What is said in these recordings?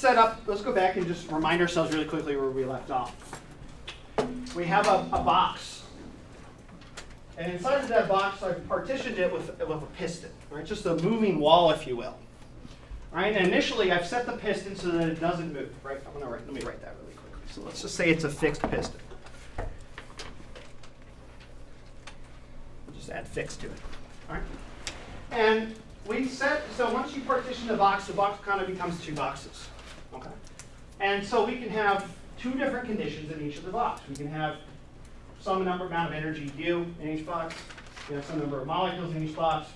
set up, let's go back and just remind ourselves really quickly where we left off. We have a box. And inside of that box, I've partitioned it with a piston, right? Just a moving wall, if you will. Right? And initially, I've set the piston so that it doesn't move, right? Let me write that really quickly. So let's just say it's a fixed piston. We'll just add fixed to it, all right? And we set, so once you partition the box kind of becomes two boxes, okay? And so we can have two different conditions in each of the box. We can have some amount of energy U in each box. We have some number of molecules in each box.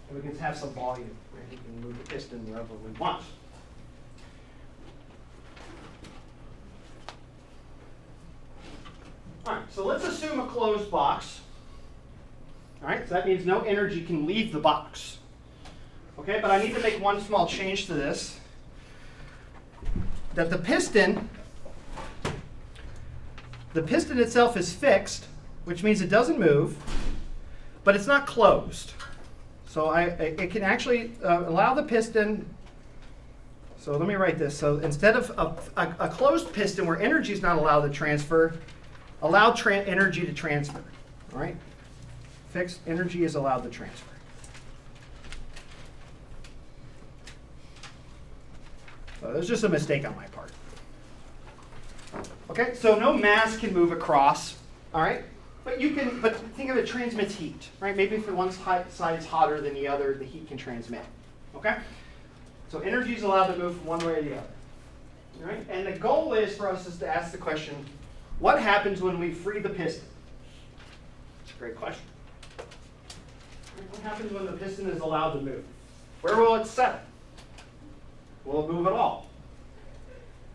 And we can have some volume. Right? We can move the piston wherever we want. All right, so let's assume a closed box. All right, so that means no energy can leave the box. Okay, but I need to make one small change to this. That the piston itself is fixed, which means it doesn't move, but it's not closed. So it can actually allow the piston. So let me write this. So instead of a closed piston where energy is not allowed to transfer, allow energy to transfer. All right? Fixed energy is allowed to transfer. So there's just a mistake on my part. Okay, so no mass can move across. All right? But think of it transmits heat, right? Maybe if one side is hotter than the other, the heat can transmit. Okay? So energy is allowed to move from one way or the other. All right? And the goal is for us is to ask the question, what happens when we free the piston? It's a great question. What happens when the piston is allowed to move? Where will it settle? Will it move at all?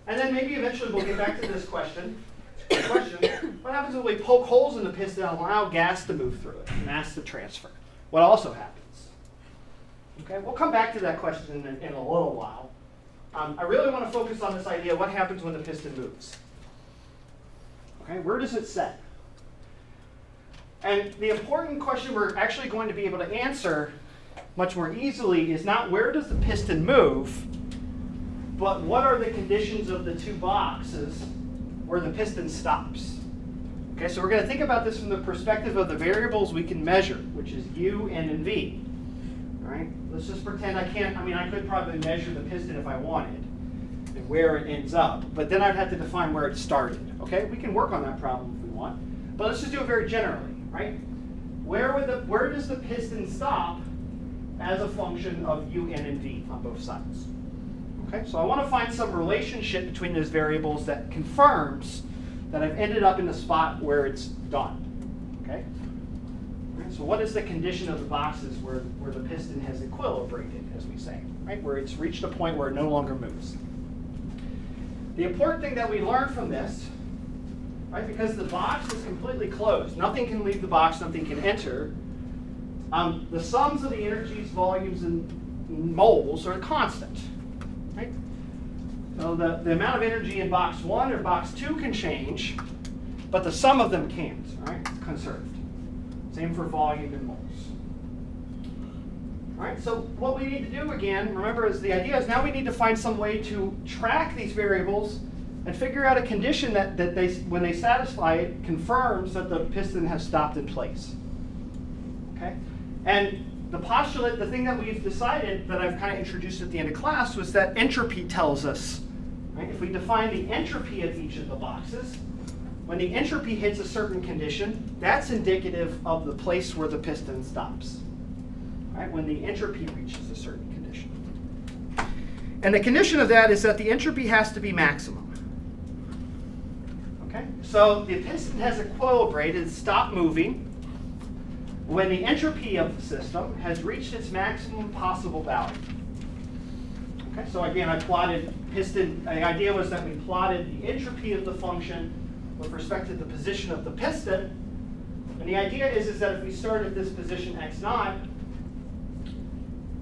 And then maybe eventually we'll get back to this question. What happens when we poke holes in the piston and allow gas to move through it, mass to transfer? What also happens? Okay, we'll come back to that question in a little while. I really want to focus on this idea, what happens when the piston moves? Okay, where does it set? And the important question we're actually going to be able to answer much more easily is not where does the piston move, but what are the conditions of the two boxes where the piston stops. Okay, so we're going to think about this from the perspective of the variables we can measure, which is U, N, and V. All right, let's just pretend I could probably measure the piston if I wanted and where it ends up, but then I'd have to define where it started. Okay, we can work on that problem if we want, but let's just do it very generally, right? Where does the piston stop as a function of U, N, and V on both sides? Okay, so I want to find some relationship between those variables that confirms that I've ended up in the spot where it's done. Okay? Right, so what is the condition of the boxes where the piston has equilibrated, as we say, right? Where it's reached a point where it no longer moves. The important thing that we learn from this, right, because the box is completely closed, nothing can leave the box, nothing can enter, the sums of the energies, volumes, and moles are constant. Right? So the amount of energy in box 1 or box 2 can change, but the sum of them can't, right? It's conserved. Same for volume and moles. All right, so what we need to do again, remember, is the idea is now we need to find some way to track these variables and figure out a condition that they, when they satisfy it, confirms that the piston has stopped in place. Okay? And the postulate, the thing that we've decided that I've kind of introduced at the end of class was that entropy tells us, right? If we define the entropy of each of the boxes, when the entropy hits a certain condition, that's indicative of the place where the piston stops, right? When the entropy reaches a certain condition. And the condition of that is that the entropy has to be maximum. Okay? So the piston has equilibrated, stopped moving, when the entropy of the system has reached its maximum possible value. Okay, so again, I plotted piston. The idea was that we plotted the entropy of the function with respect to the position of the piston. And the idea is that if we start at this position x0,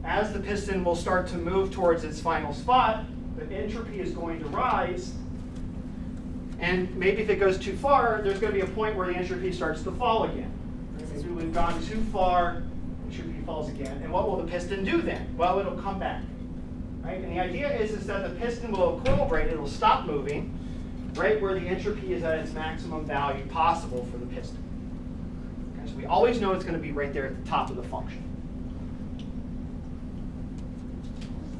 as the piston will start to move towards its final spot, the entropy is going to rise. And maybe if it goes too far, there's going to be a point where the entropy starts to fall again. Maybe we've gone too far, entropy falls again. And what will the piston do then? Well, it'll come back. Right? And the idea is that the piston will equilibrate, it will stop moving, right where the entropy is at its maximum value possible for the piston. Okay, so we always know it's going to be right there at the top of the function.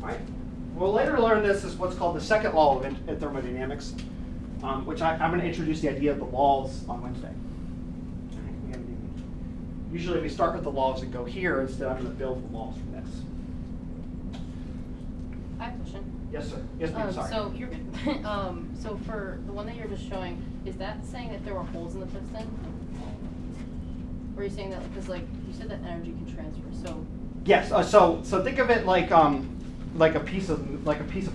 All right? We'll later learn this as what's called the second law of thermodynamics, which I'm going to introduce the idea of the laws on Wednesday. Usually we start with the laws and go here. Instead, I'm going to build the laws from this. I have a question. Yes, sir. Yes, ma'am. Sorry. So you're good. So for the one that you're just showing, is that saying that there were holes in the piston? Or are you saying that because like you said that energy can transfer? So yes. So think of it like a piece of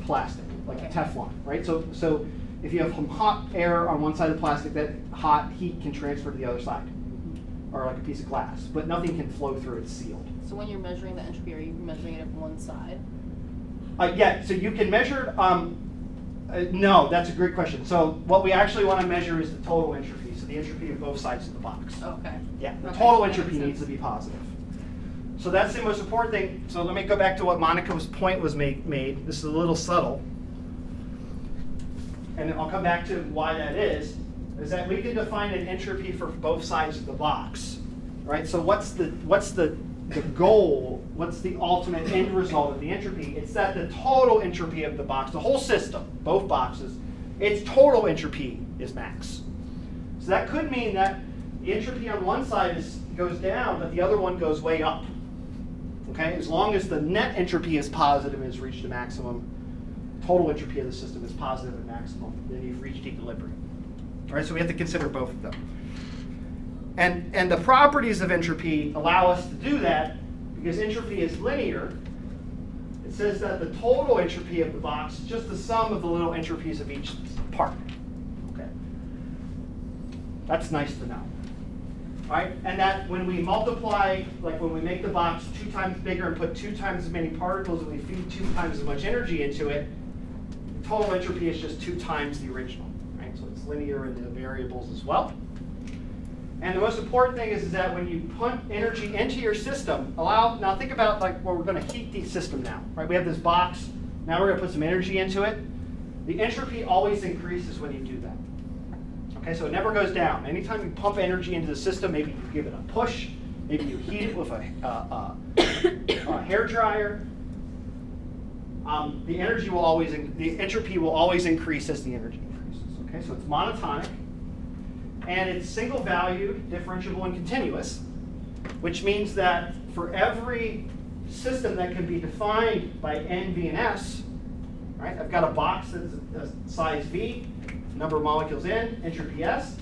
plastic, like a Teflon, right? So if you have some hot air on one side of the plastic, that hot heat can transfer to the other side, or like a piece of glass, but nothing can flow through. It's sealed. So when you're measuring the entropy, are you measuring it at one side? Yeah, so you can measure, no, that's a great question. So what we actually want to measure is the total entropy, so the entropy of both sides of the box. Okay. Yeah, the Okay, total that entropy makes needs to sense. be positive. So that's the most important thing. So let me go back to what Monica's point was made. This is a little subtle. And I'll come back to why that is that we can define an entropy for both sides of the box. Right? So what's the goal, what's the ultimate end result of the entropy? It's that the total entropy of the box, the whole system, both boxes, its total entropy is max. So that could mean that the entropy on one side goes down, but the other one goes way up. Okay? As long as the net entropy is positive and has reached a maximum, total entropy of the system is positive and maximum, then you've reached equilibrium. All right, so we have to consider both of them. And the properties of entropy allow us to do that because entropy is linear. It says that the total entropy of the box is just the sum of the little entropies of each part. Okay. That's nice to know. Right? And that when we multiply, like when we make the box 2 times bigger and put 2 times as many particles and we feed 2 times as much energy into it, the total entropy is just 2 times the original. Right? So it's linear in the variables as well. And the most important thing is that when you put energy into your system, now think about like where we're going to heat the system now. Right? We have this box. Now we're going to put some energy into it. The entropy always increases when you do that. Okay, so it never goes down. Anytime you pump energy into the system, maybe you give it a push, maybe you heat it with a hair dryer. The entropy will always increase as the energy increases. Okay, so it's monotonic. And it's single valued, differentiable, and continuous, which means that for every system that can be defined by N, V, and S, right? I've got a box that's size V, number of molecules N, entropy S.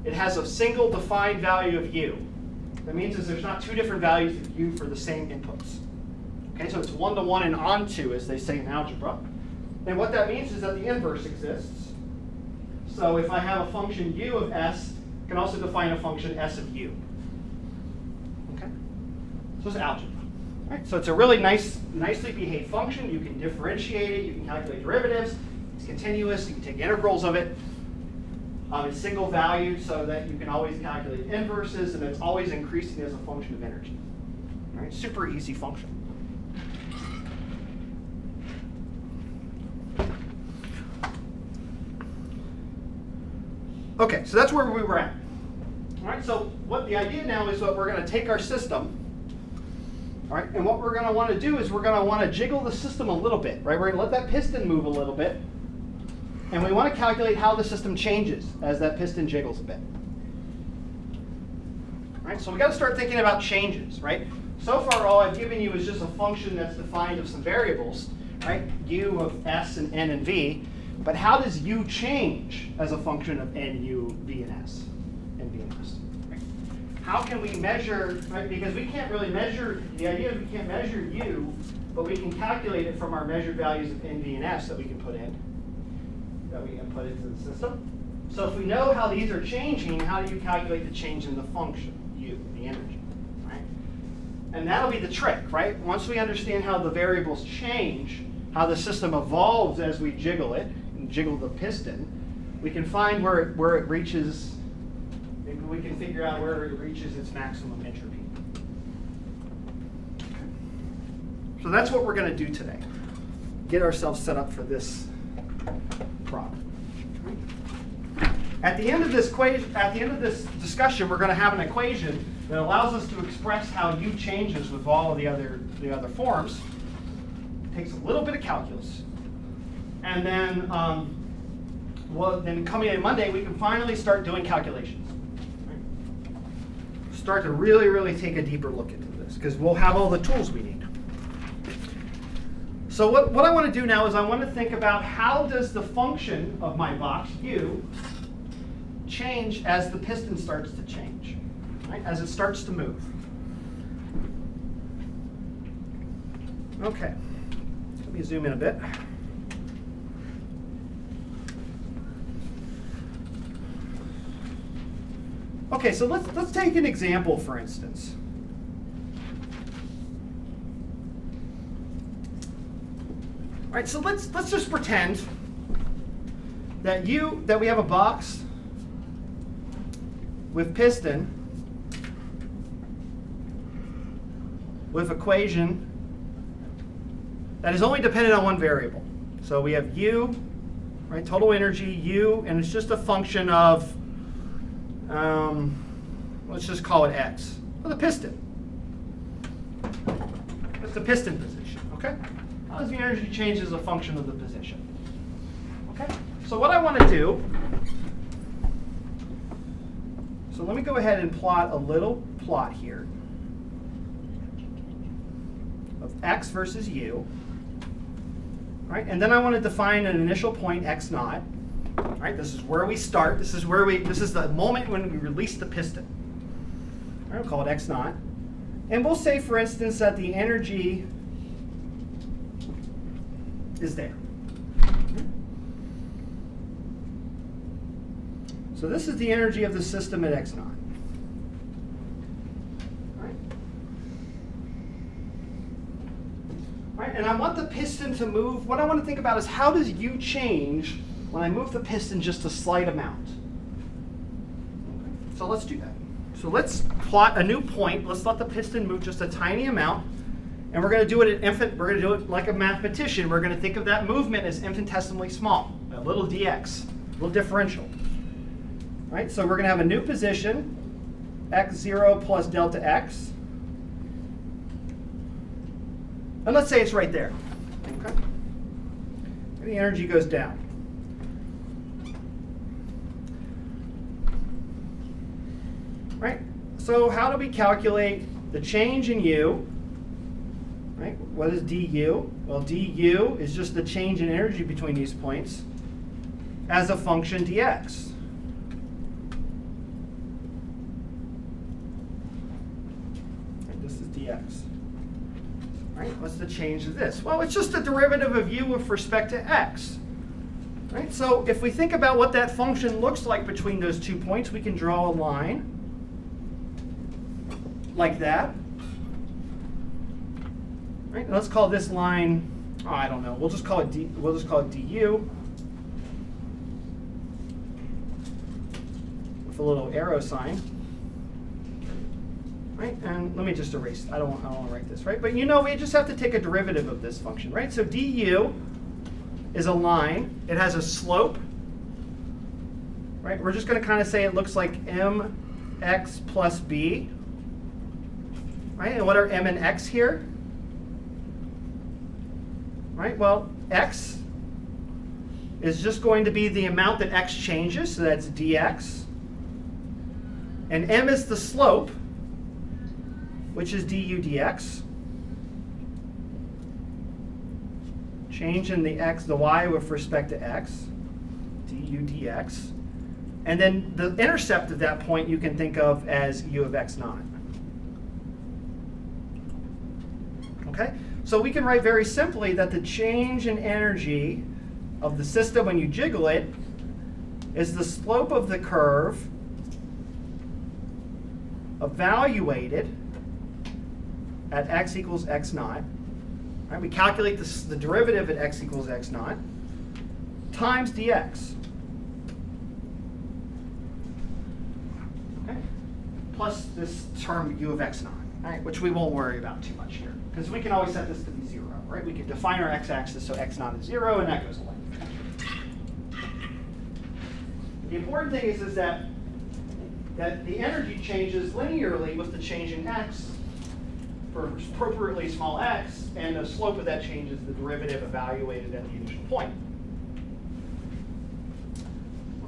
It has a single defined value of U. That means there's not 2 different values of U for the same inputs. Okay, so it's 1-to-1 and onto, as they say in algebra. And what that means is that the inverse exists. So if I have a function U of S, I can also define a function S of U. Okay? So it's algebra. Right? So it's a really nicely behaved function. You can differentiate it. You can calculate derivatives. It's continuous. You can take integrals of it. It's single valued so that you can always calculate inverses, and it's always increasing as a function of energy. All right? Super easy function. Okay, so that's where we were at. All right, so what the idea now is that we're going to take our system, all right, and what we're going to want to do is we're going to want to jiggle the system a little bit, right? We're going to let that piston move a little bit, and we want to calculate how the system changes as that piston jiggles a bit. All right, so we got to start thinking about changes, right? So far, all I've given you is just a function that's defined of some variables, right? U of S and N and V. But how does U change as a function of N, U, V, and S? N, V, and S. Right? How can we measure, right? Because we can't really measure, the idea is we can't measure U, but we can calculate it from our measured values of N, V, and S that we can put in, that we input into the system. So if we know how these are changing, how do you calculate the change in the function, U, the energy, right? And that'll be the trick, right? Once we understand how the variables change, how the system evolves as we jiggle it, jiggle the piston, we can find where it reaches, maybe we can figure out where it reaches its maximum entropy. Okay. So that's what we're going to do today. get ourselves set up for this problem. At the end of this discussion, we're going to have an equation that allows us to express how U changes with all of the other forms. It takes a little bit of calculus, and then then coming in Monday, we can finally start doing calculations. Right? Start to really take a deeper look into this because we'll have all the tools we need. So what I want to do now is I want to think about how does the function of my box U change as the piston starts to change, right? As it starts to move. Okay, let me zoom in a bit. Okay, so let's take an example, for instance. All right, so let's just pretend that we have a box with piston with equation that is only dependent on one variable. So we have U, right, total energy, U, and it's just a function of, let's just call it X, well, the piston. That's the piston position, okay? How does the energy change as a function of the position? Okay, so what I want to do, so let me go ahead and plot a little plot here of X versus U, right? And then I want to define an initial point X naught, right? This is where we start. This is the moment when we release the piston. All right, we'll call it X naught. And we'll say, for instance, that the energy is there. So this is the energy of the system at X naught. Right, and I want the piston to move. What I want to think about is how does U change when I move the piston just a slight amount? Okay. So let's do that. So let's plot a new point. Let's let the piston move just a tiny amount. And we're going to do it we're going to do it like a mathematician. We're going to think of that movement as infinitesimally small, a little dx, a little differential. Right? So we're going to have a new position, x0 plus delta x. And let's say it's right there. Okay. The energy goes down. Right? So how do we calculate the change in U? Right? What is du? Well, du is just the change in energy between these points as a function dx. And this is dx. Right? What's the change of this? Well, it's just the derivative of U with respect to x. Right? So if we think about what that function looks like between those 2 points, we can draw a line like that. Right? And let's call this line, oh, I don't know. We'll just call it du. With a little arrow sign. Right? And let me just erase. I don't want to write this, right? But you know, we just have to take a derivative of this function, right? So du is a line. It has a slope. Right? We're just going to kind of say it looks like mx plus b. Right? And what are m and x here? Right? Well, x is just going to be the amount that x changes, so that's dx. And m is the slope, which is du dx. Change in the x, the y with respect to x, du dx. And then the intercept of that point you can think of as u of x naught. Okay? So we can write very simply that the change in energy of the system when you jiggle it is the slope of the curve evaluated at x equals x naught. Right, we calculate the derivative at x equals x naught times dx. Okay? Plus this term u of x naught, right, which we won't worry about too much here, because we can always set this to be 0. right? We can define our x-axis so x naught is 0, and that goes away. The important thing is that the energy changes linearly with the change in x for appropriately small x, and the slope of that change is the derivative evaluated at the initial point.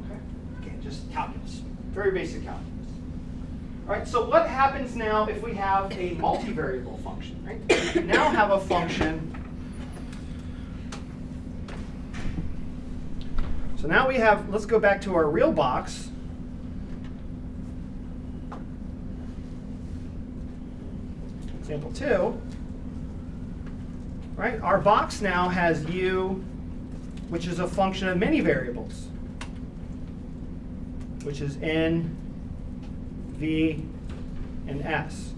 Okay, again, just calculus, very basic calculus. All right, so what happens now if we have a multivariable function, right? We now have a function. So now we have, let's go back to our real box. Example 2. Right, our box now has u, which is a function of many variables, which is n, v, and s.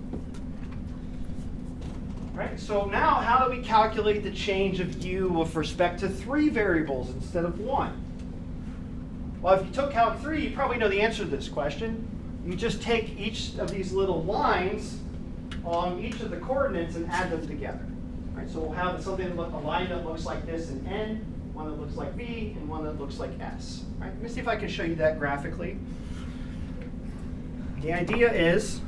Right, so now how do we calculate the change of u with respect to 3 variables instead of 1? Well, if you took Calc 3, you probably know the answer to this question. You just take each of these little lines on each of the coordinates and add them together. Right, so we'll have something, a line that looks like this in n, one that looks like v, and one that looks like s. Right, let me see if I can show you that graphically. The idea is,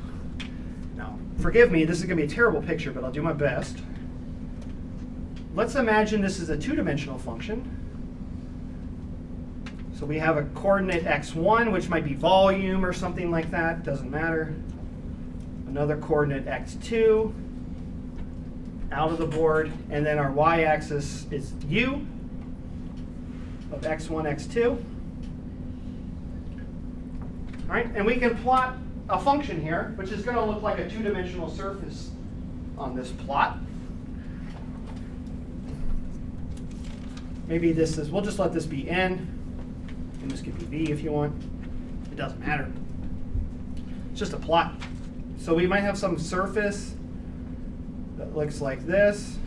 now forgive me, this is going to be a terrible picture, but I'll do my best. Let's imagine this is a 2-dimensional function. So we have a coordinate x1, which might be volume or something like that, doesn't matter. Another coordinate x2, out of the board, and then our y-axis is u of x1, x2. All right, and we can plot a function here, which is going to look like a 2-dimensional surface on this plot. Maybe this is, we'll just let this be n, and this could be v if you want. It doesn't matter. It's just a plot. So we might have some surface that looks like this.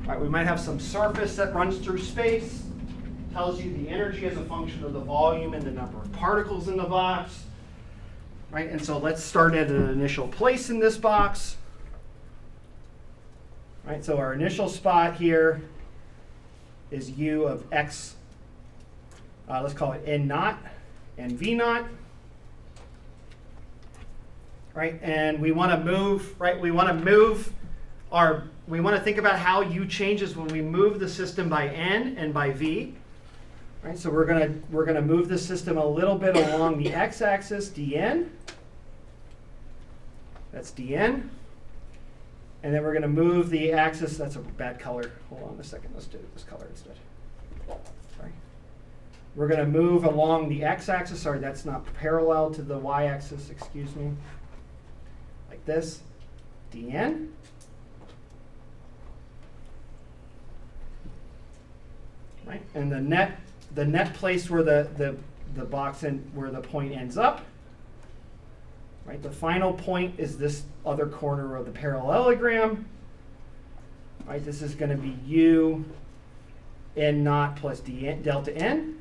All right, we might have some surface that runs through space, tells you the energy as a function of the volume and the number of particles in the box. Right, and so let's start at an initial place in this box. Right, so our initial spot here is u of x, let's call it n naught and v naught. Right, and we want to move, right, we want to think about how u changes when we move the system by n and by v. Right, so we're gonna move the system a little bit along the x-axis, dn. That's dn. And then we're going to move the axis. That's a bad color. Hold on a second. Let's do this color instead. Sorry. We're going to move along the x-axis. Sorry, that's not parallel to the y-axis. Excuse me. Like this. dn. Right. And the net place where the box where the point ends up. Right, the final point is this other corner of the parallelogram. Right, this is going to be u n naught plus delta n,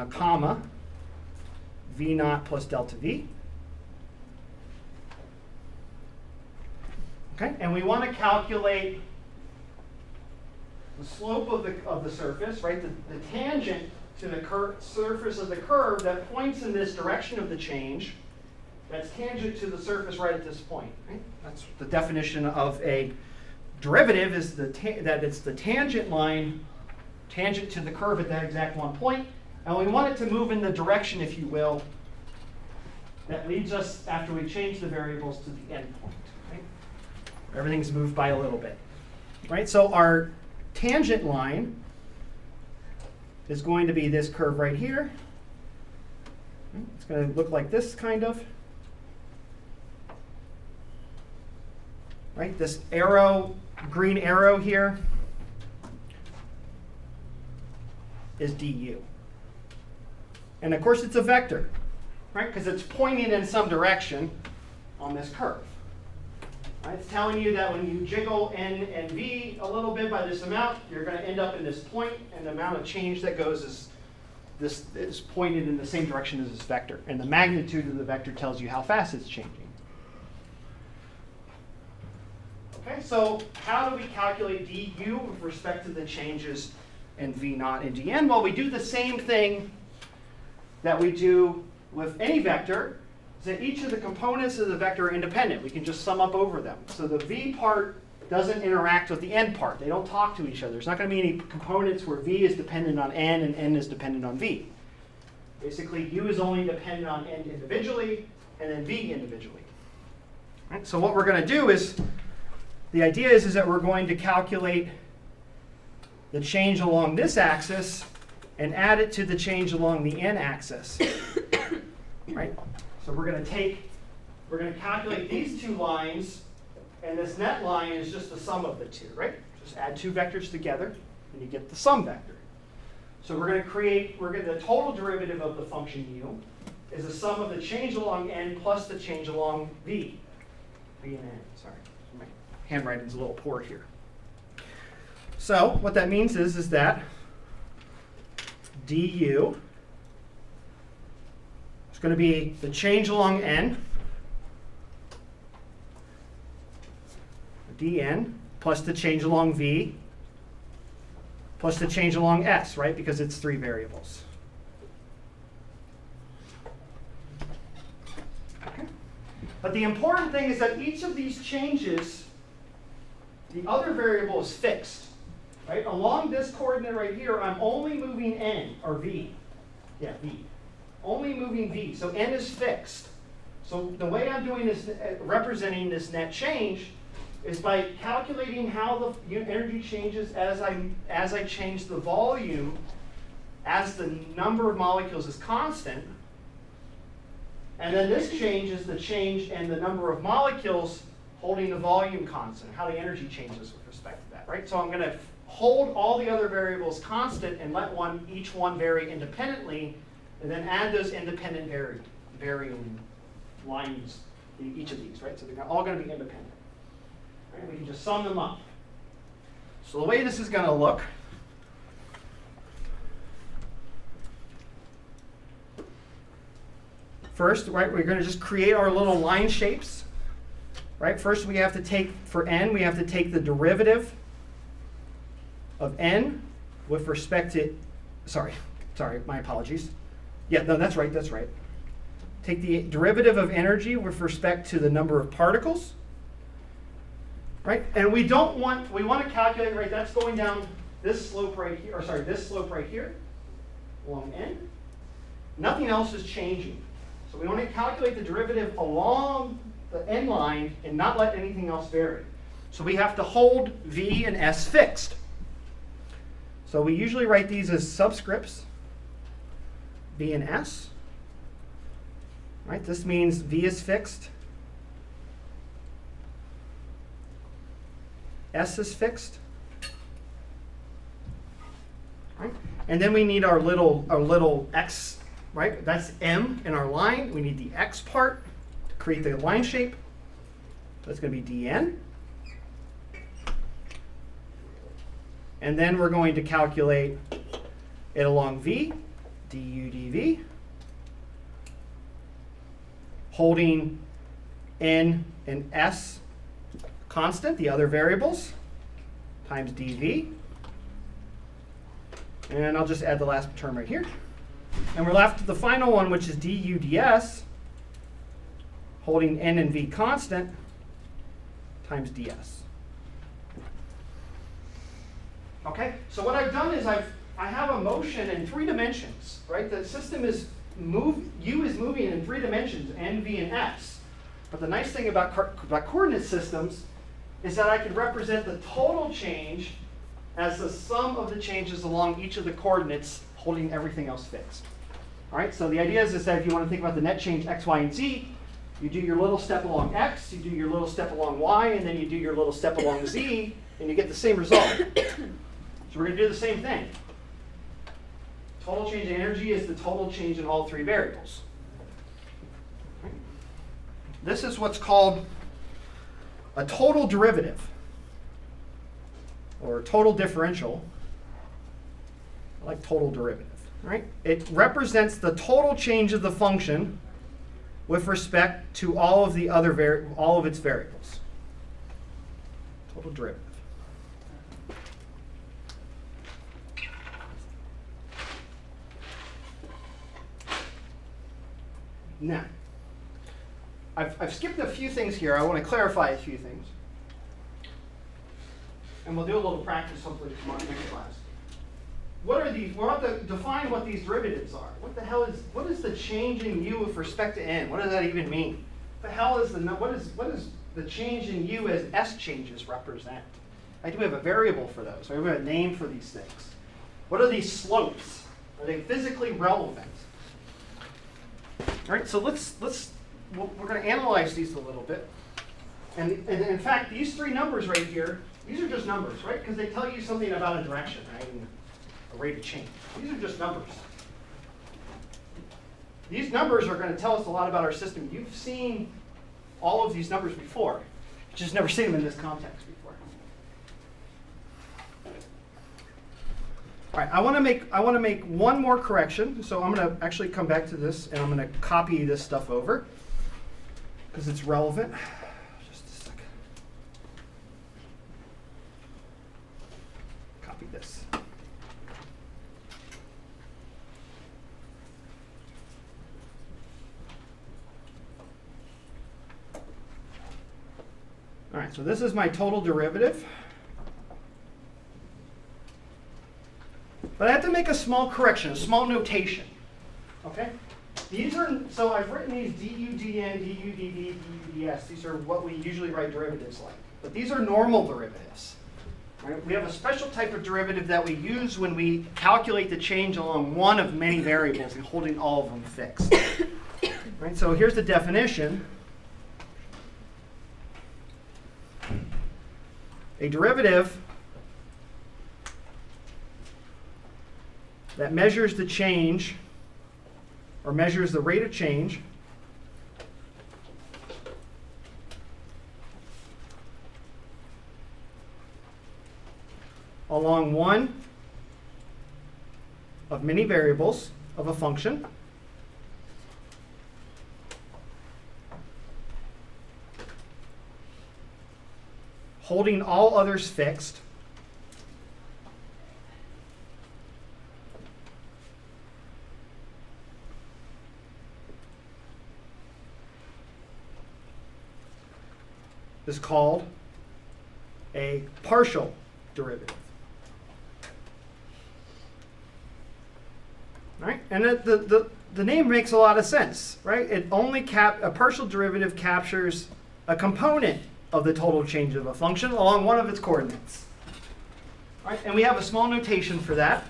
comma, v naught plus delta v. Okay, and we want to calculate the slope of the surface, right? The tangent to the surface of the curve that points in this direction of the change, that's tangent to the surface right at this point. Right? That's the definition of a derivative, is that it's the tangent line, tangent to the curve at that exact one point, and we want it to move in the direction, if you will, that leads us, after we change the variables, to the end point. Right? Everything's moved by a little bit. Right? So our tangent line is going to be this curve right here. It's going to look like this, kind of. Right? This arrow, green arrow here, is du. And of course, it's a vector, right? Because it's pointing in some direction on this curve. It's telling you that when you jiggle n and v a little bit by this amount, you're going to end up in this point, and the amount of change that goes is pointed in the same direction as this vector. And the magnitude of the vector tells you how fast it's changing. Okay, so how do we calculate du with respect to the changes in v naught and dn? Well, we do the same thing that we do with any vector, is that each of the components of the vector are independent. We can just sum up over them. So the v part doesn't interact with the n part. They don't talk to each other. There's not going to be any components where v is dependent on n and n is dependent on v. Basically, u is only dependent on n individually and then v individually. Right? So what we're going to do is, the idea is that we're going to calculate the change along this axis and add it to the change along the n-axis. Right? So we're going to calculate these two lines, and this net line is just the sum of the two, right? Just add two vectors together, and you get the sum vector. So we're going to the total derivative of the function u is the sum of the change along n plus the change along v. V and n, sorry. My handwriting's a little poor here. So what that means is that du is going to be the change along n, dn, plus the change along v, plus the change along s, right? Because it's three variables. Okay. But the important thing is that each of these changes, the other variable is fixed. Right? Along this coordinate right here, I'm only moving n, or v. Yeah, v. Only moving v. So n is fixed. So the way I'm doing this, representing this net change, is by calculating how the energy changes as I change the volume, as the number of molecules is constant. And then this change is the change in the number of molecules holding the volume constant, how the energy changes with respect to that. Right? So I'm going to hold all the other variables constant and let each one vary independently, and then add those independent varying lines in each of these, right? So they're all going to be independent. Right? We can just sum them up. So the way this is going to look, first, right, we're going to just create our little line shapes. Right? First, we have to take, for n, we have to take the derivative of n with respect to, sorry, my apologies. Yeah, no, that's right. Take the derivative of energy with respect to the number of particles, right? And we want to calculate, right, that's going down this slope right here, or sorry, this slope right here along n. Nothing else is changing. So we want to calculate the derivative along the n line and not let anything else vary. So we have to hold v and s fixed. So we usually write these as subscripts, v and s. Right? This means v is fixed, s is fixed. Right? And then we need our little x, right? That's m in our line. We need the x part to create the line shape. That's going to be dn. And then we're going to calculate it along v, du dv, holding n and s constant, the other variables, times dv. And I'll just add the last term right here. And we're left with the final one, which is du ds, holding n and v constant, times ds. Okay, so what I've done is I have a motion in 3 dimensions, right? The system is u is moving in 3 dimensions, n, v, and s. But the nice thing about coordinate systems is that I can represent the total change as the sum of the changes along each of the coordinates, holding everything else fixed. All right, so the idea is that if you want to think about the net change x, y, and z, you do your little step along x, you do your little step along y, and then you do your little step along z, and you get the same result. So we're going to do the same thing. Total change in energy is the total change in all 3 variables. This is what's called a total derivative or total differential, I like total derivative, right? It represents the total change of the function with respect to all of the other all of its variables. Total derivative. Now, I've skipped a few things here. I want to clarify a few things. And we'll do a little practice hopefully tomorrow next class. What are these? We'll have to define what these derivatives are. What is the change in u with respect to n? What does that even mean? What the hell is what is the change in u as s changes represent? I do have a variable for those. We have a name for these things. What are these slopes? Are they physically relevant? All right, so we're going to analyze these a little bit. And in fact, these three numbers right here, these are just numbers, right? Because they tell you something about a direction, right? And a rate of change. These are just numbers. These numbers are going to tell us a lot about our system. You've seen all of these numbers before. You've just never seen them in this context before. All right, I want to make one more correction. So I'm going to actually come back to this, and I'm going to copy this stuff over because it's relevant. Just a second. Copy this. All right, so this is my total derivative. But I have to make a small correction, a small notation. Okay? So I've written these du, dn, du, dv, du, ds. These are what we usually write derivatives like. But these are normal derivatives. Right? We have a special type of derivative that we use when we calculate the change along one of many variables and holding all of them fixed. Right? So here's the definition. A derivative that measures the change or measures the rate of change along one of many variables of a function holding all others fixed is called a partial derivative. Right? And the name makes a lot of sense, right? It only a partial derivative captures a component of the total change of a function along one of its coordinates. Right? And we have a small notation for that.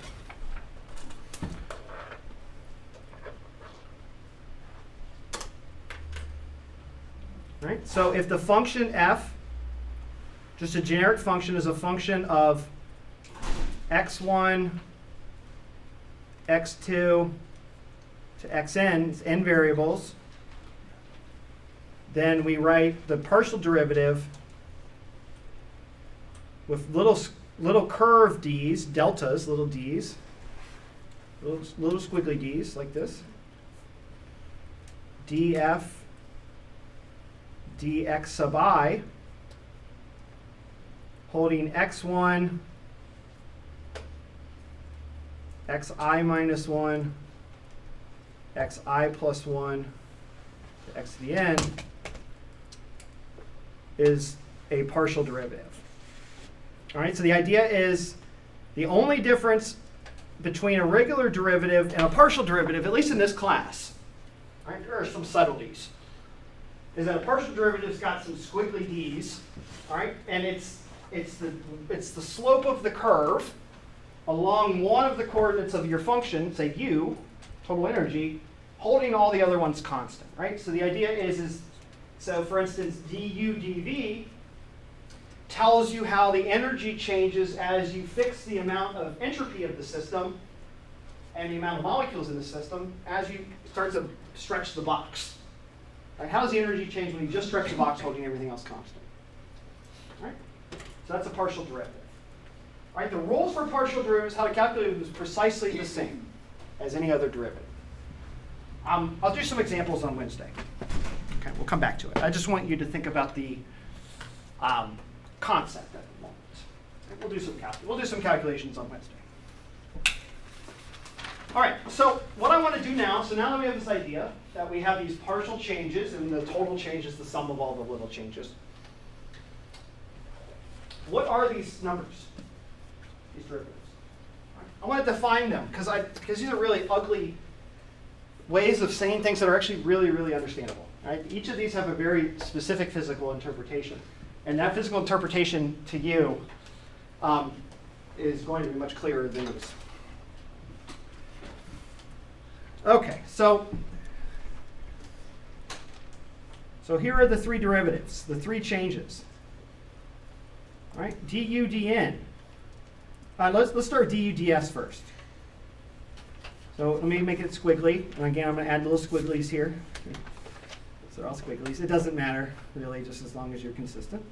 Right? So if the function f, just a generic function, is a function of x1, x2 to xn, it's n variables, then we write the partial derivative with little curved d's, deltas, little d's, little squiggly d's like this, df dx sub I, holding x1, xi minus 1, xi plus 1, to x to the n, is a partial derivative. All right, so the idea is the only difference between a regular derivative and a partial derivative, at least in this class, right, there are some subtleties, is that a partial derivative's got some squiggly d's, all right, and it's the slope of the curve along one of the coordinates of your function, say u, total energy, holding all the other ones constant, right? So the idea is so for instance, du dv tells you how the energy changes as you fix the amount of entropy of the system and the amount of molecules in the system as you start to stretch the box. Right? How does the energy change when you just stretch the box holding everything else constant? Right? So that's a partial derivative. Right? The rules for partial derivatives, how to calculate it, is precisely the same as any other derivative. I'll do some examples on Wednesday. Okay, we'll come back to it. I just want you to think about the concept at the moment. Okay, we'll do some calculations on Wednesday. All right, so what I want to do now, so now that we have this idea that we have these partial changes and the total change is the sum of all the little changes, what are these numbers, these derivatives? I want to define them because these are really ugly ways of saying things that are actually really, really understandable. Right? Each of these have a very specific physical interpretation. And that physical interpretation to you is going to be much clearer than these. Okay, so here are the three derivatives, the three changes. All right, du dn. Let's start du ds first. So let me make it squiggly. And again, I'm going to add little squigglies here. So they're all squigglies. It doesn't matter, really, just as long as you're consistent.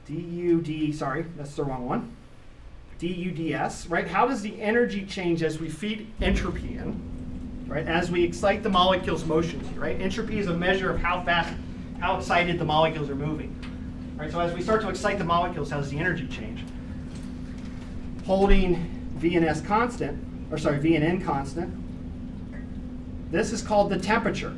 Sorry, that's the wrong one. Du ds, right? How does the energy change as we feed entropy in, right? As we excite the molecule's motions, right? Entropy is a measure of how excited the molecules are moving. Right? So as we start to excite the molecules, how does the energy change? Holding V and S constant, or sorry, V and N constant, this is called the temperature.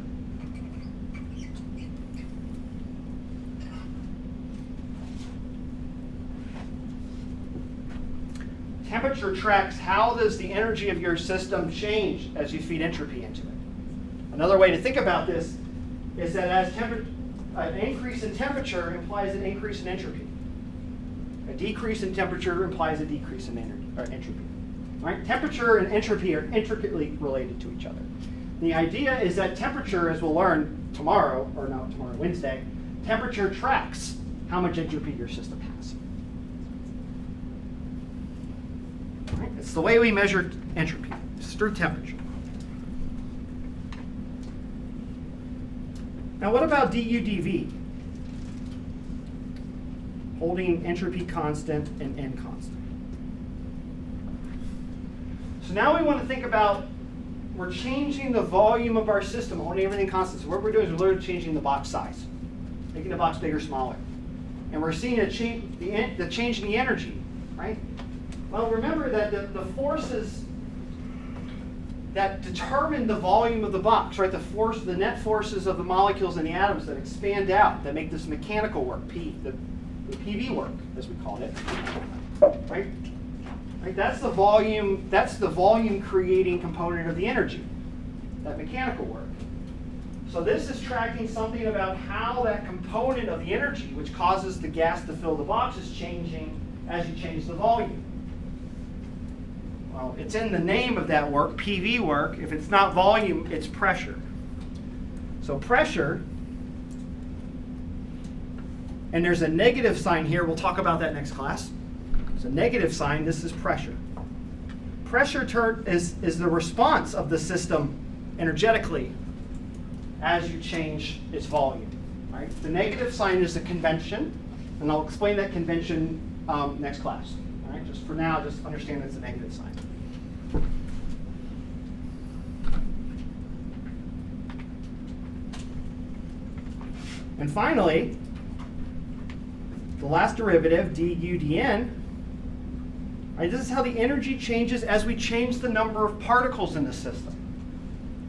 Temperature tracks how does the energy of your system change as you feed entropy into it. Another way to think about this is that as an increase in temperature implies an increase in entropy. A decrease in temperature implies a decrease in entropy. Right? Temperature and entropy are intricately related to each other. The idea is that temperature, as we'll learn tomorrow, or not tomorrow, Wednesday, temperature tracks how much entropy your system has. Right? It's the way we measure entropy. It's through temperature. Now what about du dv? Holding entropy constant and N constant. So now we want to think about, we're changing the volume of our system, holding everything constant. So what we're doing is we're literally changing the box size, making the box bigger, smaller. And we're seeing the change in the energy, right? Well, remember that the forces that determine the volume of the box, right? The net forces of the molecules and the atoms that expand out, that make this mechanical work, the PV work, as we called it, right? Right? That's the volume creating component of the energy, that mechanical work. So this is tracking something about how that component of the energy, which causes the gas to fill the box, is changing as you change the volume. Well, it's in the name of that work, PV work. If it's not volume, it's pressure. So pressure, and there's a negative sign here. We'll talk about that next class. There's a negative sign. This is pressure. Pressure is the response of the system energetically as you change its volume. Right? The negative sign is a convention, and I'll explain that convention next class. All right? Just for now, just understand it's a negative sign. And finally, the last derivative, du dn, right, this is how the energy changes as we change the number of particles in the system.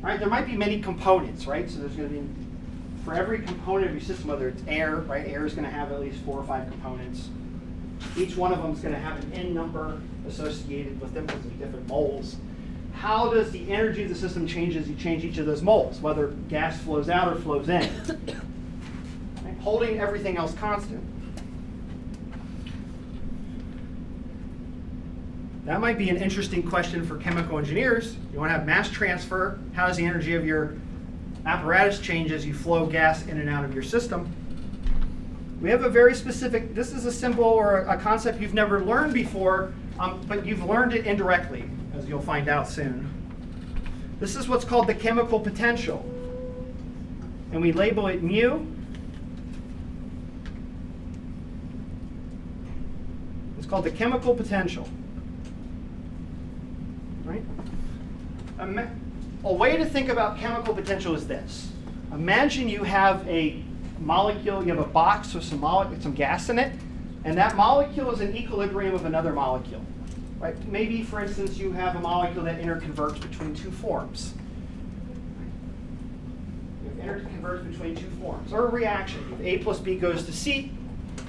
Right? There might be many components, right? So there's going to be, for every component of your system, whether it's air, right? Air is going to have at least 4 or 5 components. Each one of them is going to have an N number associated with them because of different moles. How does the energy of the system change as you change each of those moles, whether gas flows out or flows in? Right? Holding everything else constant. That might be an interesting question for chemical engineers. You want to have mass transfer. How does the energy of your apparatus change as you flow gas in and out of your system? We have a very specific, this is a symbol or a concept you've never learned before, but you've learned it indirectly, as you'll find out soon. This is what's called the chemical potential. And we label it mu. It's called the chemical potential. Right? A way to think about chemical potential is this. Imagine you have a molecule, you have a box with some gas in it, and that molecule is in equilibrium with another molecule. Right? Maybe, for instance, you have a molecule that interconverts between two forms. You have interconverts between two forms, or a reaction. If A plus B goes to C,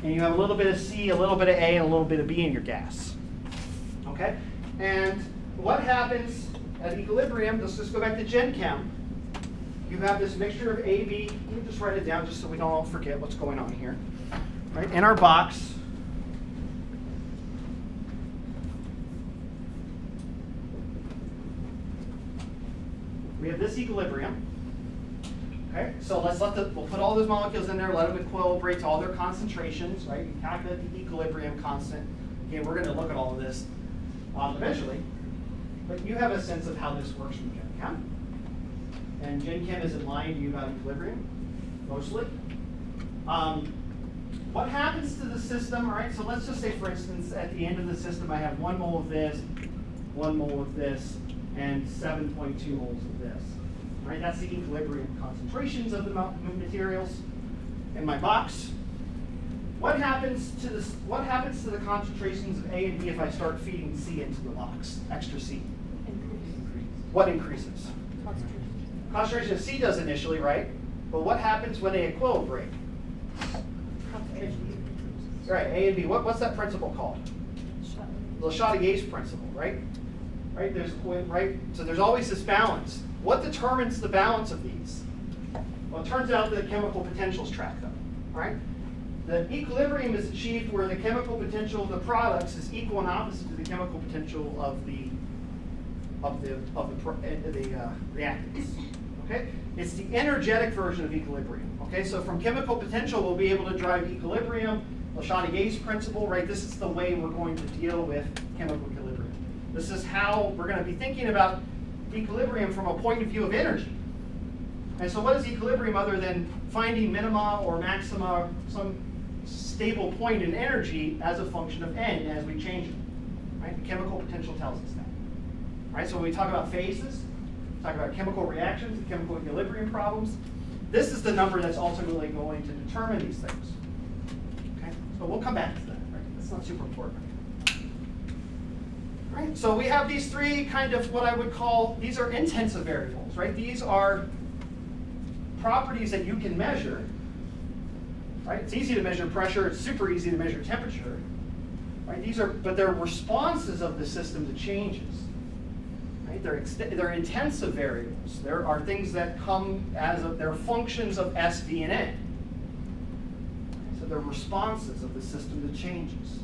and you have a little bit of C, a little bit of A, and a little bit of B in your gas. Okay? And what happens at equilibrium, let's just go back to CHEM. You have this mixture of A, B. Let me just write it down just so we don't all forget what's going on here. Right? In our box, we have this equilibrium. Okay, so we'll put all those molecules in there, let them equilibrate to all their concentrations, right? You calculate the equilibrium constant. Again, we're going to look at all of this eventually, but you have a sense of how this works from Gen Chem. And Gen Chem is in line to you about equilibrium, mostly. What happens to the system, all right? So let's just say, for instance, at the end of the system, I have 1 mole of this, 1 mole of this, and 7.2 moles of this. Right, that's the equilibrium concentrations of the materials in my box. What happens to this? What happens to the concentrations of A and B if I start feeding C into the box, extra C? What increases? Concentration of C does initially, right? But what happens when they equilibrate? Right, A and B. What's that principle called? The Chaudière's principle, right? Right. So there's always this balance. What determines the balance of these? Well, it turns out the chemical potentials track them, right? The equilibrium is achieved where the chemical potential of the products is equal and opposite to the chemical potential of the reactants. Okay, it's the energetic version of equilibrium. Okay, so from chemical potential, we'll be able to drive equilibrium. Le Chaudière's principle, right? This is the way we're going to deal with chemical equilibrium. This is how we're going to be thinking about equilibrium from a point of view of energy. And so what is equilibrium other than finding minima or maxima, some stable point in energy as a function of n as we change it? Right? The chemical potential tells us that. Right? So when we talk about phases, talk about chemical reactions, chemical equilibrium problems, this is the number that's ultimately going to determine these things. Okay? So we'll come back to that. Right? That's not super important. Right? So we have these three kind of what I would call, these are intensive variables, right? These are properties that you can measure, right? It's easy to measure pressure, it's super easy to measure temperature, right? But they're responses of the system to changes, right? They're intensive variables. There are things that come they're functions of S, V, and N. So they're responses of the system to changes.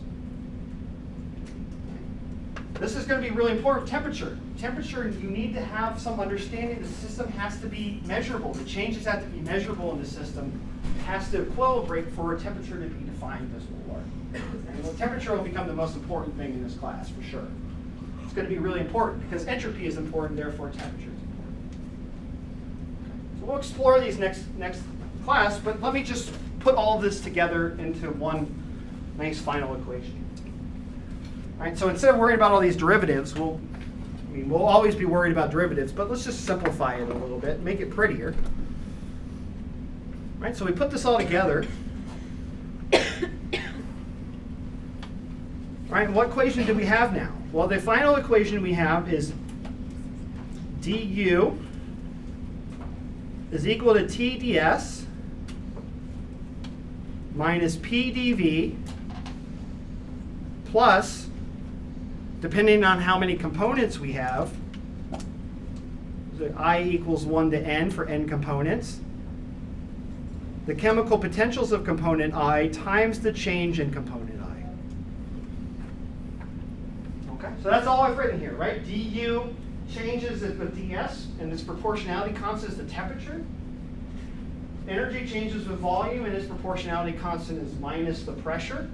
This is going to be really important. Temperature. Temperature, you need to have some understanding the system has to be measurable. The changes have to be measurable in the system. It has to equilibrate for a temperature to be defined as will work. And well, temperature will become the most important thing in this class, for sure. It's going to be really important because entropy is important, therefore temperature is important. So we'll explore these next class, but let me just put all this together into one nice final equation. Right, so instead of worrying about all these derivatives, we'll always be worried about derivatives, but let's just simplify it a little bit, make it prettier. Right, so we put this all together. Right, and what equation do we have now? Well, the final equation we have is du is equal to T ds minus P dV plus, depending on how many components we have, so I equals 1 to n for n components, the chemical potentials of component I times the change in component I. Okay, so that's all I've written here, right? du changes with ds, and its proportionality constant is the temperature. Energy changes with volume, and its proportionality constant is minus the pressure.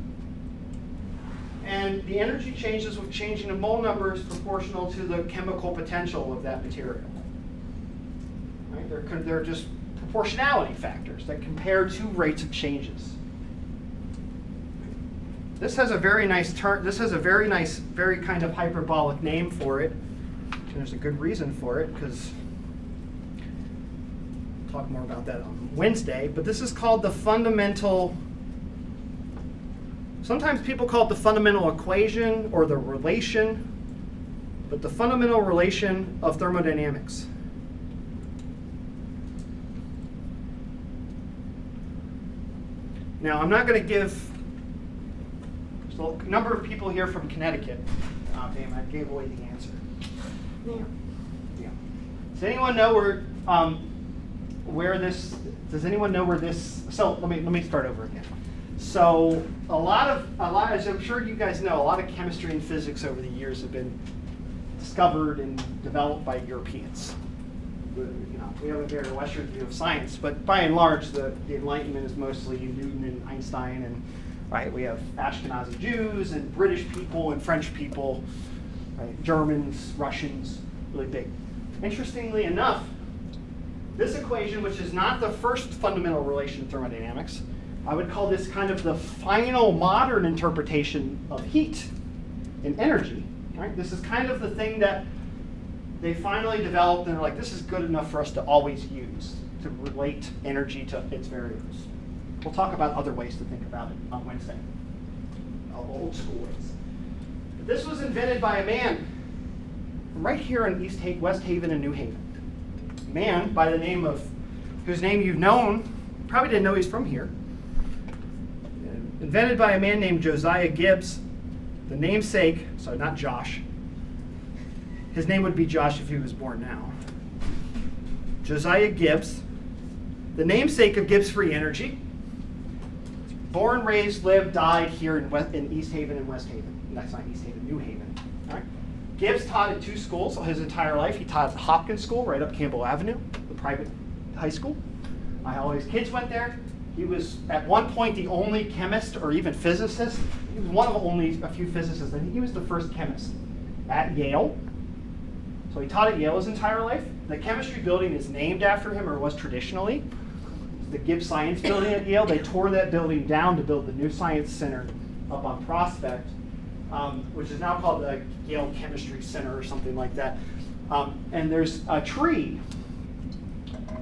And the energy changes with changing of mole numbers proportional to the chemical potential of that material. Right? They're just proportionality factors that compare two rates of changes. This has a very nice turn. This has a very nice, very kind of hyperbolic name for it. And there's a good reason for it, because we'll talk more about that on Wednesday. But this is called the fundamental. Sometimes people call it the fundamental equation or the relation, but the fundamental relation of thermodynamics. Now, I'm not going to give. There's a number of people here from Connecticut. Oh, damn, I gave away the answer. Yeah. Does anyone know where this? Does anyone know where this? So let me start over again. So a lot, as I'm sure you guys know, a lot of chemistry and physics over the years have been discovered and developed by Europeans. We have a very Western view of science, but by and large, the Enlightenment is mostly Newton and Einstein, and right, we have Ashkenazi Jews and British people and French people, right, Germans, Russians, really big. Interestingly enough, this equation, which is not the first fundamental relation in thermodynamics, I would call this kind of the final modern interpretation of heat and energy. Right? This is kind of the thing that they finally developed, and they're like, this is good enough for us to always use to relate energy to its variables. We'll talk about other ways to think about it on Wednesday, old school ways. But this was invented by a man from right here in West Haven and New Haven. A man by the name of, whose name you've known, probably didn't know he's from here. Invented by a man named Josiah Gibbs, the namesake, sorry, not Josh. His name would be Josh if he was born now. Josiah Gibbs, the namesake of Gibbs Free Energy. Born, raised, lived, died here in East Haven and West Haven. That's not East Haven, New Haven. All right. Gibbs taught at two schools his entire life. He taught at the Hopkins School right up Campbell Avenue, the private high school. All his kids went there. He was, at one point, the only chemist or even physicist. He was one of only a few physicists. I think he was the first chemist at Yale. So he taught at Yale his entire life. The chemistry building is named after him, or was traditionally. The Gibbs Science Building at Yale. They tore that building down to build the new Science Center up on Prospect, which is now called the Yale Chemistry Center or something like that. And there's a tree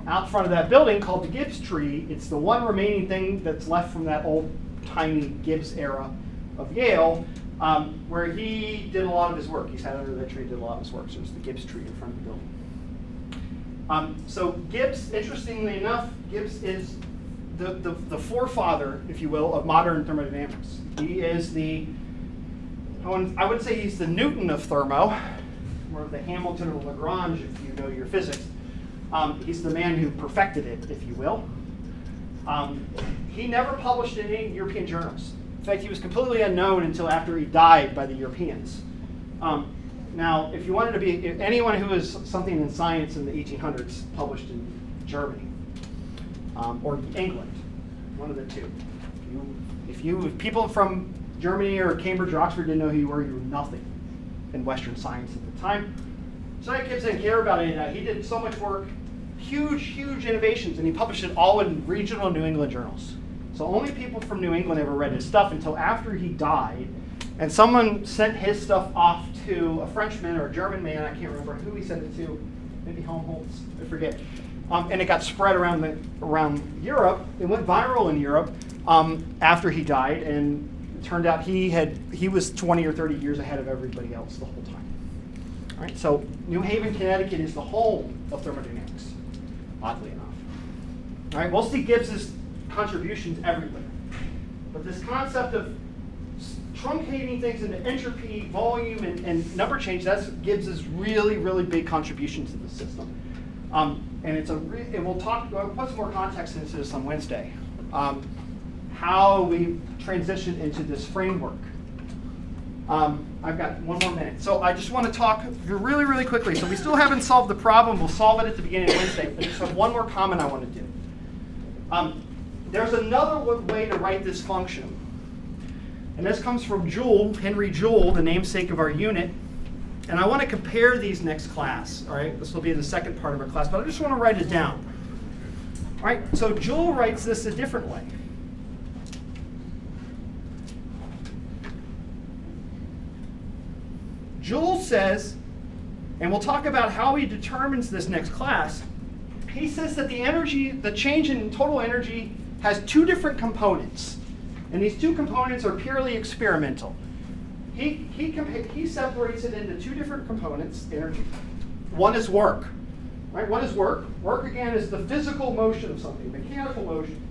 out front of that building called the Gibbs tree. It's the one remaining thing that's left from that old tiny Gibbs era of Yale, where he did a lot of his work. He sat under that tree and did a lot of his work. So it's the Gibbs tree in front of the building. So Gibbs, interestingly enough, Gibbs is the forefather, if you will, of modern thermodynamics. He is I would say he's the Newton of thermo, or the Hamilton or Lagrange if you know your physics. He's the man who perfected it, if you will. He never published in any European journals. In fact, he was completely unknown until after he died by the Europeans. Now, if you wanted to be, anyone who was something in science in the 1800s published in Germany or England, one of the two. If people from Germany or Cambridge or Oxford didn't know who you were nothing in Western science at the time. So Gibbs didn't care about any of that. He did so much work, huge innovations, and he published it all in regional New England journals. So only people from New England ever read his stuff until after he died, and someone sent his stuff off to a Frenchman or a German man, I can't remember who he sent it to, maybe Helmholtz, I forget. And it got spread around Europe. It went viral in Europe after he died, and it turned out he was 20 or 30 years ahead of everybody else the whole time. All right, so New Haven, Connecticut is the home of thermodynamics, oddly enough. All right, we'll see Gibbs's contributions everywhere. But this concept of truncating things into entropy, volume, and number change, that's Gibbs's really big contribution to the system. And we'll put some more context into this on Wednesday. How we transition into this framework. I've got one more minute. So I just want to talk really quickly. So we still haven't solved the problem. We'll solve it at the beginning of Wednesday. But I just have one more comment I want to do. There's another way to write this function. And this comes from Joule, Henry Joule, the namesake of our unit. And I want to compare these next class. All right, this will be the second part of our class, but I just want to write it down. All right, so Joule writes this a different way. says, and we'll talk about how he determines this next class, he says that the change in total energy has two different components. And these two components are purely experimental. He separates it into two different components, energy. One is work. Right? One is work. Work, again, is the physical motion of something, mechanical motion.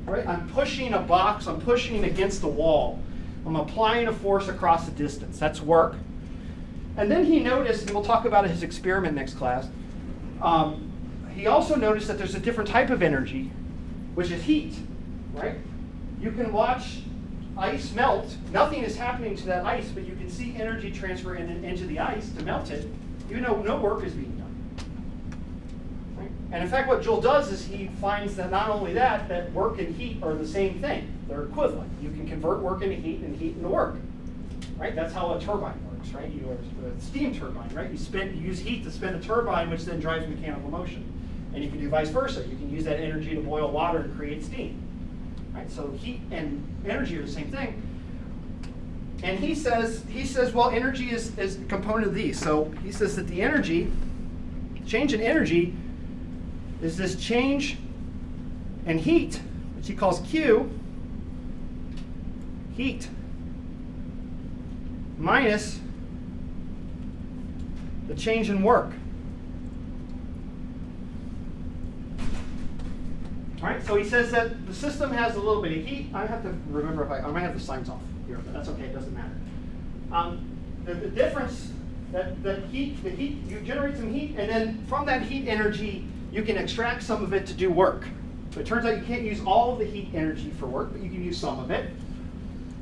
Right? I'm pushing a box, I'm pushing against the wall. I'm applying a force across a distance. That's work. And then he noticed, and we'll talk about his experiment next class, he also noticed that there's a different type of energy, which is heat. Right? You can watch ice melt. Nothing is happening to that ice, but you can see energy transfer into the ice to melt it, even though no work is being done. Right? And in fact, what Joule does is he finds that not only that work and heat are the same thing. They're equivalent. You can convert work into heat and heat into work. Right? That's how a turbine works, right? You have a steam turbine, right? You use heat to spin a turbine, which then drives mechanical motion. And you can do vice versa. You can use that energy to boil water and create steam. Right? So heat and energy are the same thing. And he says, well, energy is a component of these. So he says that the change in energy is this change in heat, which he calls Q, heat, minus the change in work. All right, so he says that the system has a little bit of heat. I have to remember if I might have the signs off here, but that's okay, it doesn't matter. The difference that the heat, you generate some heat, and then from that heat energy, you can extract some of it to do work. So it turns out you can't use all of the heat energy for work, but you can use some of it.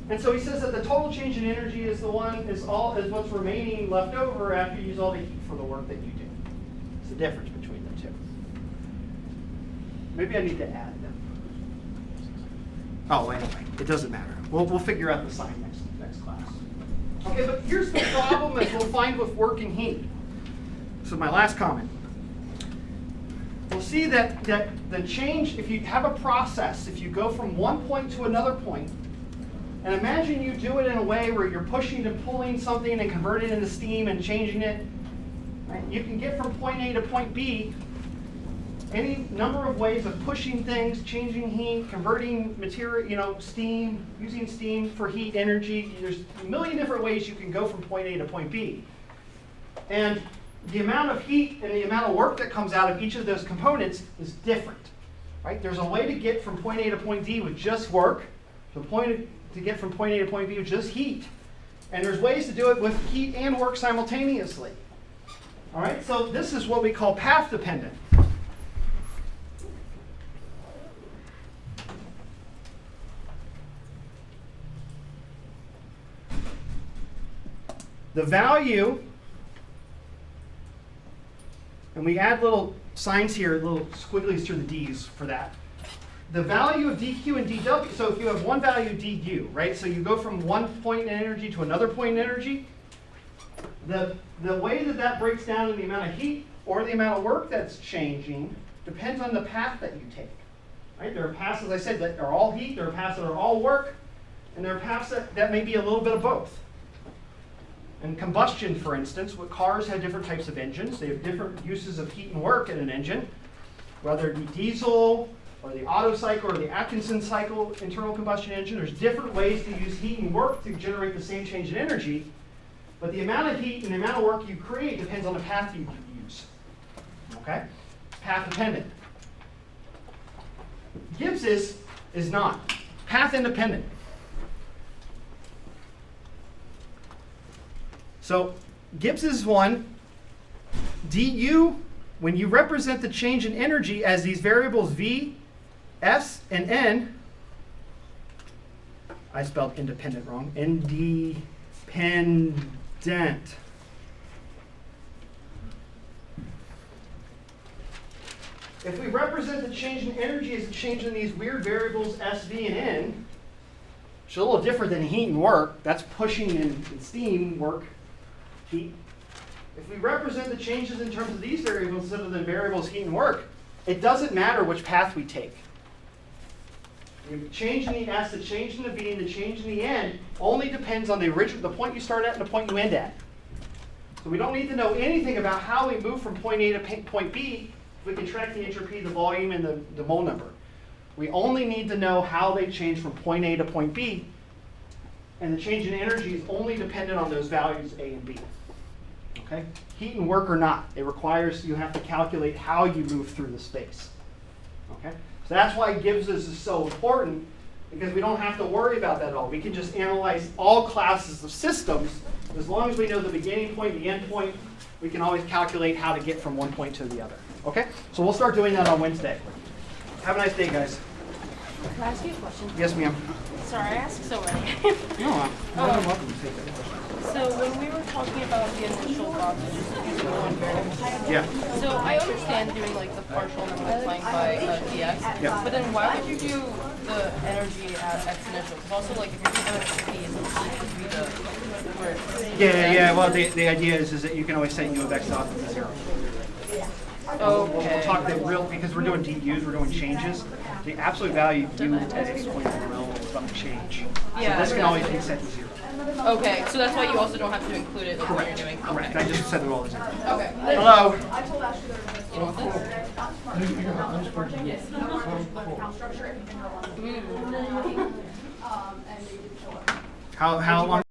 And so he says that the total change in energy is what's remaining left over after you use all the heat for the work that you do. It's the difference between the two. Maybe I need to add them. Oh, anyway, it doesn't matter. We'll figure out the sign next class. Okay, but here's the problem that we'll find with work and heat. So my last comment. We'll see that the change, if you have a process, if you go from one point to another point, and imagine you do it in a way where you're pushing and pulling something and converting it into steam and changing it, right? You can get from point A to point B any number of ways of pushing things, changing heat, converting material, steam, using steam for heat energy. There's a million different ways you can go from point A to point B. And the amount of heat and the amount of work that comes out of each of those components is different. Right? There's a way to get from point A to point D with just work, to get from point A to point B with just heat. And there's ways to do it with heat and work simultaneously. All right, so this is what we call path dependent. The value, and we add little signs here, little squigglies through the D's for that. The value of dq and dw, so if you have one value du, right? So you go from one point in energy to another point in energy. The way that breaks down in the amount of heat or the amount of work that's changing depends on the path that you take. Right? There are paths, as I said, that are all heat, there are paths that are all work, and there are paths that may be a little bit of both. And combustion, for instance, cars have different types of engines. They have different uses of heat and work in an engine, whether it be diesel, or the Otto cycle, or the Atkinson cycle internal combustion engine. There's different ways to use heat and work to generate the same change in energy, but the amount of heat and the amount of work you create depends on the path you use. Okay? Path dependent. Gibbs is not. Path independent. So Gibbs is one. du, when you represent the change in energy as these variables v, s, and n, I spelled independent wrong, independent. If we represent the change in energy as a change in these weird variables s, v, and n, which is a little different than heat and work, that's pushing in steam work, heat. If we represent the changes in terms of these variables instead of the variables heat and work, it doesn't matter which path we take. The change in the S, the change in the V, and the change in the N only depends on the point you start at and the point you end at. So we don't need to know anything about how we move from point A to point B if we can track the entropy, the volume, and the mole number. We only need to know how they change from point A to point B, and the change in energy is only dependent on those values A and B. Okay? Heat and work or not, it requires you have to calculate how you move through the space. Okay? So that's why Gibbs is so important, because we don't have to worry about that at all. We can just analyze all classes of systems. As long as we know the beginning point, the end point, we can always calculate how to get from one point to the other. Okay? So we'll start doing that on Wednesday. Have a nice day, guys. Can I ask you a question? Yes, ma'am. Sorry, I asked so many. No, I'm more than welcome to take that question. So when we were talking about the initial boxes, just using one variable. Yeah. So I understand doing like the partial and multiplying by dx. Yeah. But then why would you do the energy at exponential? Because also like if your MXP is would be the word. Yeah. Well, the idea is that you can always set u of x off to 0. Okay. We'll talk the real, because we're doing DUs, we're doing changes. The absolute value of u at x point of the realm is going to change. Yeah, So this can gotcha. always be set to 0. Okay, so that's why you also don't have to include it like when you're doing. Correct. Okay. I just set it all to 0. Okay. Hello. You want this? How long?